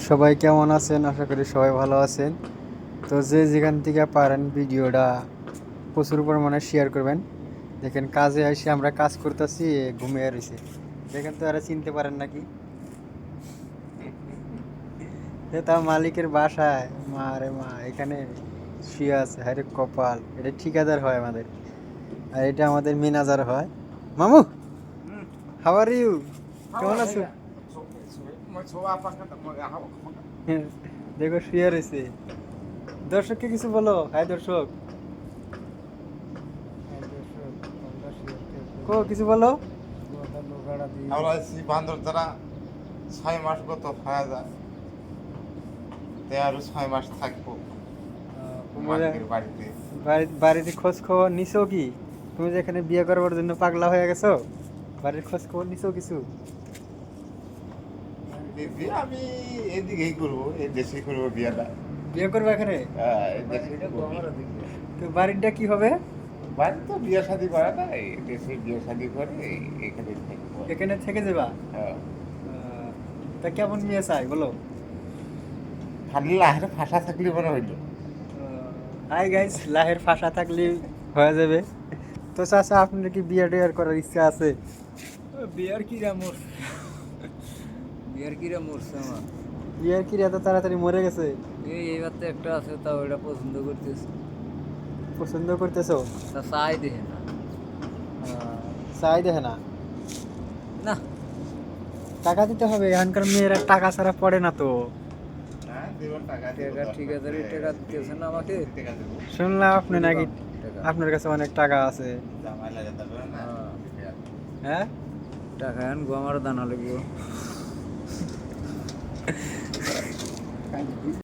সবাই কেমন আছেন? আশা করি সবাই ভালো আছেন। তো যে যেখান থেকে পারেন ভিডিওটা প্রচুর পরিমাণে শেয়ার করবেন। দেখেন কাজে এসে আমরা কাজ করতেছি, ঘুমিয়ে রয়েছে। দেখেন তো এরা চিনতে পারেন নাকি? তার মালিকের বাসায়, মা রে মা, এখানে শুয়ে আছে। হ্যাঁ রে কপাল, এটা ঠিকাদার হয় আমাদের, আর এটা আমাদের ম্যানেজার হয়। মামু, হাউ আর ইউ? কেমন আছো? দেখো শুয়ে রয়েছে। দর্শককে কিছু বলো। হাই দর্শক, কিছু বলো। আমরা আছি বান্দর দ্বারা 6 মাস গত হয়ে যায়, তাই আরো 6 মাস থাকবো মালিকের বাড়িতে। বাড়িতে খোঁজ খবর নিছো কি? তুমি যে এখানে বিয়ে করবার জন্য পাগলা হয়ে গেছো, বাড়ির খোঁজ খবর নিছো কিছু? বিয়ে আমি এদিকেই করবো, এই দেশে করবো বিয়েটা। বিয়ে করবে এখানে? এই দেশে করবো। তো বাড়িটা কি হবে? বাড়ি তো বিয়ে শাদী করা না, এই দেশে বিয়ে শাদী করে এখানে থাকবো। এখানে থেকে যাবা? হ্যাঁ। তা কেমন বিয়ে চাই বলো? খালি লাহের ফাঁসা থাকলে মনে হইলো। হাই গাইস, লাহের ফাঁসা থাকলে হয়ে যাবে। তো চাচা, আপনার কি বিয়ে টিয়ার করার ইচ্ছা আছে? বিয়ার কিরা মোর বিয়ার কিরা মরছে আমার। বিয়ের কি এত তাড়াতাড়ি মরে গেছে? এইবার তো একটা আছে, তা ওইটা পছন্দ করতেছে। পছন্দ করতেছো? তা চাই দেখে না। চাই দেখে না? না, টাকা দিতে হবে, এখানকার মেয়েরা টাকা ছাড়া পড়ে না তো। হ্যাঁ, দেবো টাকা টাকা ঠিকাদারি টাকা দিতেছে না আমাকে। টাকা দেবো। শুনলাম আপনি নাকি, টাকা আপনার কাছে অনেক টাকা আছে। জামাই লাগে তারপরে না। হ্যাঁ, টাকা আনবো, আমার দানা লাগবো।